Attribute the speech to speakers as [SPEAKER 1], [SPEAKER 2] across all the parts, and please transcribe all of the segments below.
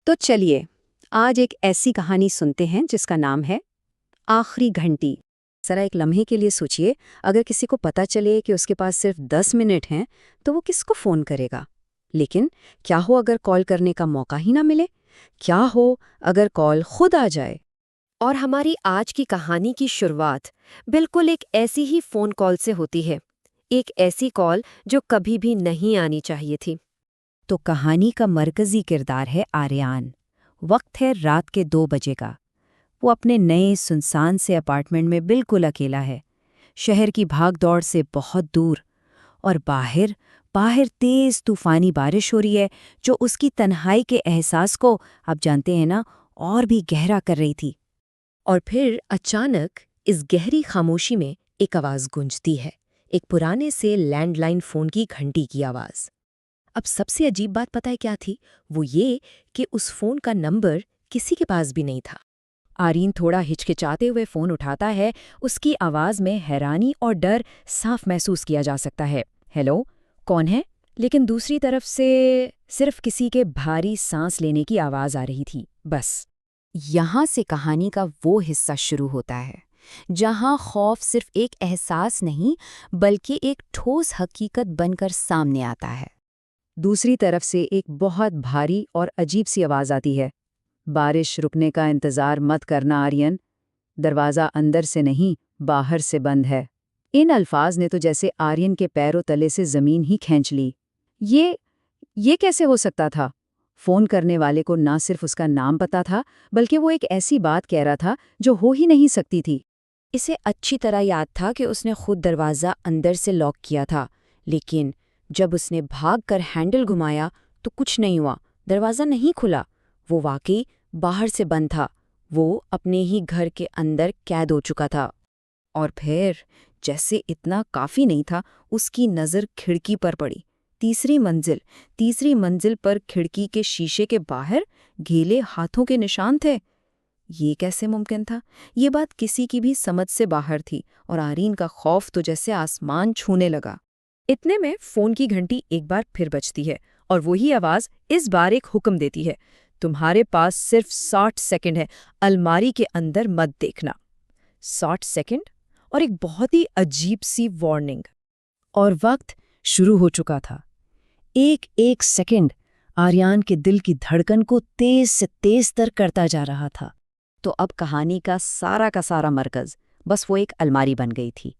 [SPEAKER 1] तो चलिए आज एक ऐसी कहानी सुनते हैं जिसका नाम है आखिरी घंटी। जरा एक लम्हे के लिए सोचिए, अगर किसी को पता चले कि उसके पास सिर्फ 10 मिनट हैं तो वो किसको फोन करेगा। लेकिन क्या हो अगर कॉल करने का मौका ही ना मिले? क्या हो अगर कॉल खुद आ जाए?
[SPEAKER 2] और हमारी आज की कहानी की शुरुआत बिल्कुल एक ऐसी ही फ़ोन कॉल से होती है। एक ऐसी कॉल जो कभी भी नहीं आनी चाहिए थी।
[SPEAKER 1] तो कहानी का मरकजी किरदार है आर्यान। वक्त है रात के 2 बजे का। वो अपने नए सुनसान से अपार्टमेंट में बिल्कुल अकेला है, शहर की भागदौड़ से बहुत दूर। और बाहर बाहर तेज तूफानी बारिश हो रही है जो उसकी तन्हाई के एहसास को, आप जानते हैं ना, और भी गहरा कर रही थी।
[SPEAKER 2] और फिर अचानक इस गहरी खामोशी में एक आवाज़ गूंजती है, एक पुराने से लैंडलाइन फ़ोन की घंटी की आवाज़। अब सबसे अजीब बात पता है क्या थी? वो ये कि उस फ़ोन का नंबर किसी के पास भी नहीं था।
[SPEAKER 1] आर्यन थोड़ा हिचकिचाते हुए फ़ोन उठाता है। उसकी आवाज़ में हैरानी और डर साफ महसूस किया जा सकता है। हेलो, कौन है? लेकिन दूसरी तरफ से सिर्फ किसी के भारी सांस लेने की आवाज़ आ रही थी, बस। यहाँ से कहानी का वो हिस्सा शुरू होता है जहाँ खौफ सिर्फ एक एहसास नहीं बल्कि एक ठोस हकीकत बनकर सामने आता है। दूसरी तरफ से एक बहुत भारी और अजीब सी आवाज़ आती है। बारिश रुकने का इंतज़ार मत करना आर्यन, दरवाज़ा अंदर से नहीं बाहर से बंद है। इन अल्फाज ने तो जैसे आर्यन के पैरों तले से ज़मीन ही खींच ली। ये कैसे हो सकता था? फ़ोन करने वाले को ना सिर्फ उसका नाम पता था, बल्कि वो एक ऐसी बात कह रहा था जो हो ही नहीं सकती थी। इसे अच्छी तरह याद था कि उसने खुद दरवाज़ा अंदर से लॉक किया था, लेकिन जब उसने भागकर हैंडल घुमाया तो कुछ नहीं हुआ। दरवाज़ा नहीं खुला। वो वाकई बाहर से बंद था। वो अपने ही घर के अंदर कैद हो चुका था। और फिर जैसे इतना काफ़ी नहीं था, उसकी नज़र खिड़की पर पड़ी। तीसरी मंजिल पर खिड़की के शीशे के बाहर गीले हाथों के निशान थे। ये कैसे मुमकिन था? ये बात किसी की भी समझ से बाहर थी और आर्यन का खौफ तो जैसे आसमान छूने लगा।
[SPEAKER 2] इतने में फ़ोन की घंटी एक बार फिर बजती है और वही आवाज़ इस बार एक हुक्म देती है, तुम्हारे पास सिर्फ 60 सेकंड है, अलमारी के अंदर मत देखना। 60 सेकंड और एक बहुत ही अजीब सी वार्निंग।
[SPEAKER 1] और वक्त शुरू हो चुका था। एक एक सेकंड आर्यान के दिल की धड़कन को तेज से तेज तर करता जा रहा था। तो अब कहानी का सारा मरकज बस वो एक अलमारी बन गई थी।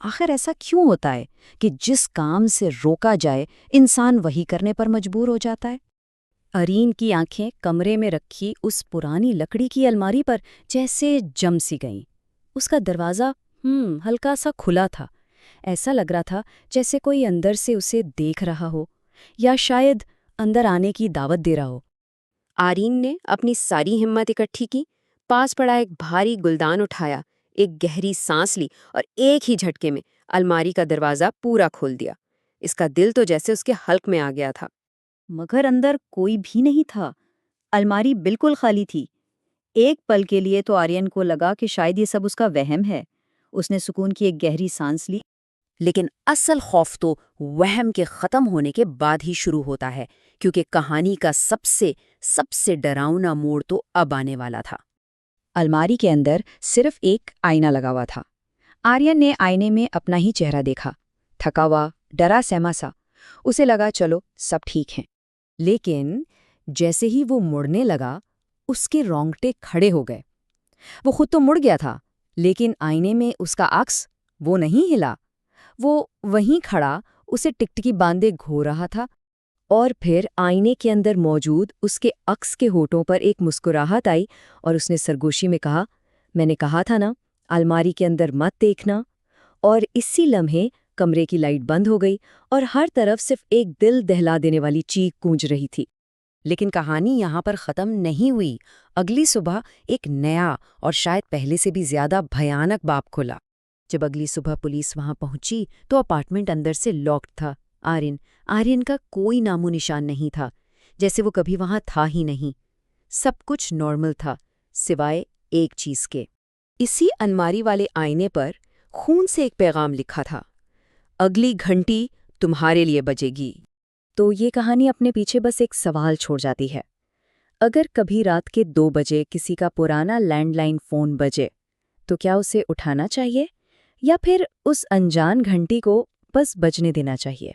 [SPEAKER 1] आखिर ऐसा क्यों होता है कि जिस काम से रोका जाए इंसान वही करने पर मजबूर हो जाता है? आर्यन की आंखें कमरे में रखी उस पुरानी लकड़ी की अलमारी पर जैसे जम सी गईं। उसका दरवाज़ा हल्का सा खुला था। ऐसा लग रहा था जैसे कोई अंदर से उसे देख रहा हो, या शायद अंदर आने की दावत दे रहा हो।
[SPEAKER 2] आर्यन ने अपनी सारी हिम्मत इकट्ठी की, पास पड़ा एक भारी गुलदान उठाया, एक गहरी सांस ली और एक ही झटके में अलमारी का दरवाज़ा पूरा खोल दिया। इसका दिल तो जैसे उसके हल्क में आ गया था।
[SPEAKER 1] मगर अंदर कोई भी नहीं था। अलमारी बिल्कुल खाली थी। एक पल के लिए तो आर्यन को लगा कि शायद ये सब उसका वहम है। उसने सुकून की एक गहरी सांस ली। लेकिन असल खौफ तो वहम के खत्म होने के बाद ही शुरू होता है, क्योंकि कहानी का सबसे सबसे डरावना मोड़ तो अब आने वाला था। अलमारी के अंदर सिर्फ एक आईना लगा हुआ था। आर्यन ने आईने में अपना ही चेहरा देखा, थका हुआ, डरा सहमा सा। उसे लगा चलो सब ठीक है। लेकिन जैसे ही वो मुड़ने लगा, उसके रोंगटे खड़े हो गए। वो खुद तो मुड़ गया था, लेकिन आईने में उसका अक्स वो नहीं हिला। वो वहीं खड़ा उसे टिकटिकी बांधे घो रहा था। और फिर आईने के अंदर मौजूद उसके अक्स के होठों पर एक मुस्कुराहट आई और उसने सरगोशी में कहा, मैंने कहा था ना, अलमारी के अंदर मत देखना। और इसी लम्हे कमरे की लाइट बंद हो गई और हर तरफ सिर्फ एक दिल दहला देने वाली चीख गूंज रही थी। लेकिन कहानी यहाँ पर ख़त्म नहीं हुई। अगली सुबह एक नया और शायद पहले से भी ज़्यादा भयानक बाब खुला। जब अगली सुबह पुलिस वहां पहुंची तो अपार्टमेंट अंदर से लॉक्ड था। आर्यन का कोई नामो निशान नहीं था, जैसे वो कभी वहां था ही नहीं। सब कुछ नॉर्मल था, सिवाय एक चीज के। इसी अलमारी वाले आईने पर खून से एक पैगाम लिखा था, अगली घंटी तुम्हारे लिए बजेगी। तो ये कहानी अपने पीछे बस एक सवाल छोड़ जाती है।
[SPEAKER 2] अगर कभी रात के 2 बजे किसी का पुराना लैंडलाइन फ़ोन बजे, तो क्या उसे उठाना चाहिए या फिर उस अनजान घंटी को बस बजने देना चाहिए?